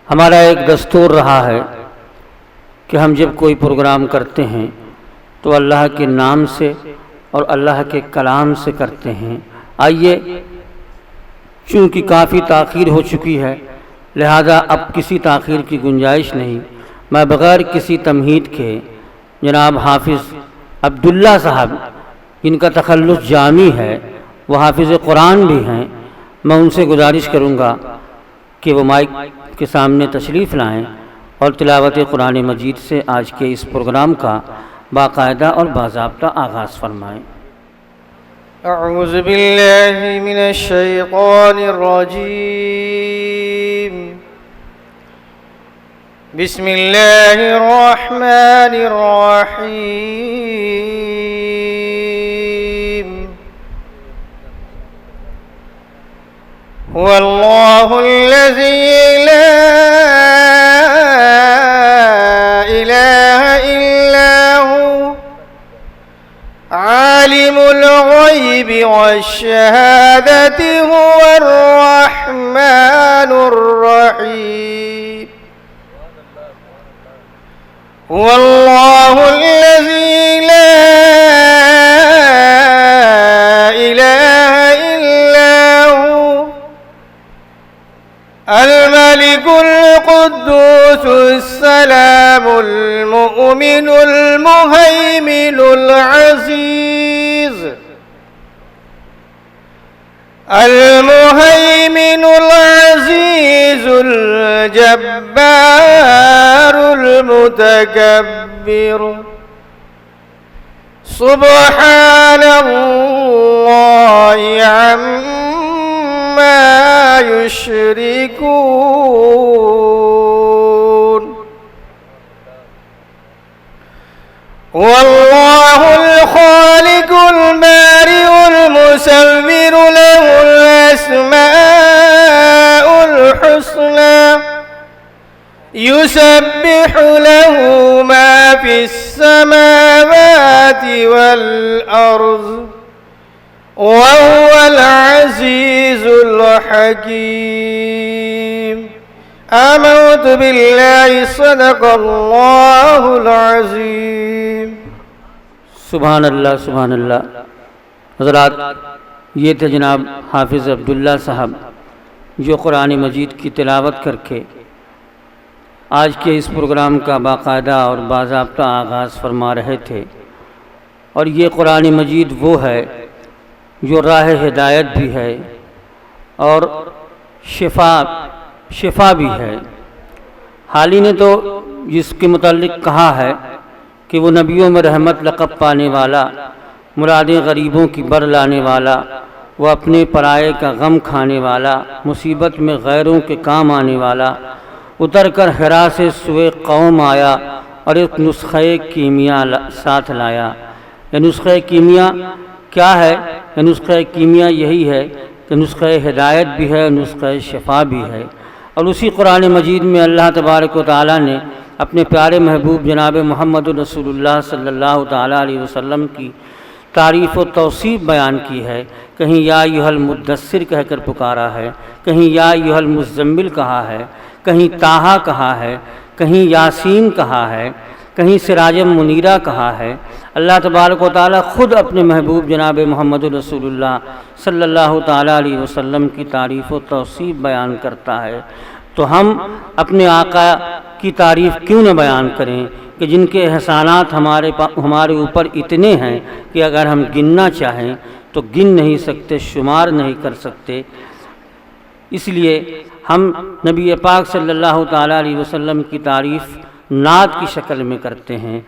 ہمارا ایک دستور رہا ہے کہ ہم جب کوئی پروگرام کرتے ہیں تو اللہ کے نام سے اور اللہ کے کلام سے کرتے ہیں۔ آئیے، چونکہ کافی تاخیر ہو چکی ہے لہذا اب کسی تاخیر کی گنجائش نہیں، میں بغیر کسی تمہید کے جناب حافظ عبداللہ صاحب جن کا تخلص جامع ہے، وہ حافظ قرآن بھی ہیں، میں ان سے گزارش کروں گا کہ وہ مائک کے سامنے تشریف لائیں اور تلاوت قرآن مجید سے آج کے اس پروگرام کا باقاعدہ اور باضابطہ آغاز فرمائیں۔ اعوذ باللہ من الشیطان الرجیم، بسم اللہ الرحمن الرحیم، هو اللہ الذی لا الہ الا هو عالم الغیب والشہادة هو الرحمن الرحیم، هو اللہ الذی لا الہ الا هو الملك القدوس السلام المؤمن المهيمن العزيز الجبار المتكبر، سبحان الله عما يشركون، هو الله الخالق البارئ المصور له الأسماء الحسنى، يسبح له ما في السماوات والأرض وهو العزيز الحكيم۔ آمنت بالله صدق اللہ العظیم۔ سبحان اللہ، سبحان اللہ۔ حضرات، یہ تھے جناب حافظ عبداللہ صاحب جو قرآن مجید کی تلاوت کر کے آج کے اس پروگرام کا باقاعدہ اور باضابطہ آغاز فرما رہے تھے، اور یہ قرآن مجید وہ ہے جو راہ ہدایت بھی ہے اور شفا بھی ہے۔ حالی نے تو جس کے متعلق کہا ہے کہ وہ نبیوں میں رحمت لقب پانے والا، مرادیں غریبوں کی بر لانے والا، وہ اپنے پرائے کا غم کھانے والا، مصیبت میں غیروں کے کام آنے والا، اتر کر حرا سے سوئے قوم آیا اور ایک نسخہ کیمیا ساتھ لایا۔ یہ نسخہ کیمیا کیا ہے؟ یہ نسخہ کیمیا یہی ہے کہ نسخہ ہدایت بھی ہے، نسخہ شفا بھی ہے، اور اسی قرآن مجید میں اللہ تبارک و تعالیٰ نے اپنے پیارے محبوب جناب محمد رسول اللہ صلی اللہ تعالیٰ علیہ وسلم کی تعریف و توصیف بیان کی ہے۔ کہیں یا ایھا المدثر کہہ کر پکارا ہے، کہیں یا ایھا المزمل کہا ہے، کہیں طٰہٰ کہا ہے، کہیں یاسین کہا ہے، کہیں سراج منیرہ کہا ہے۔ اللہ تبارک و تعالیٰ خود اپنے محبوب جناب محمد رسول اللہ صلی اللہ تعالیٰ علیہ وسلم کی تعریف و توصیف بیان کرتا ہے، تو ہم اپنے آقا کی تعریف کیوں نہ بیان کریں کہ جن کے احسانات ہمارے اوپر اتنے ہیں کہ اگر ہم گننا چاہیں تو گن نہیں سکتے، شمار نہیں کر سکتے۔ اس لیے ہم نبی پاک صلی اللہ تعالیٰ علیہ وسلم کی تعریف نعت کی شکل میں کرتے ہیں،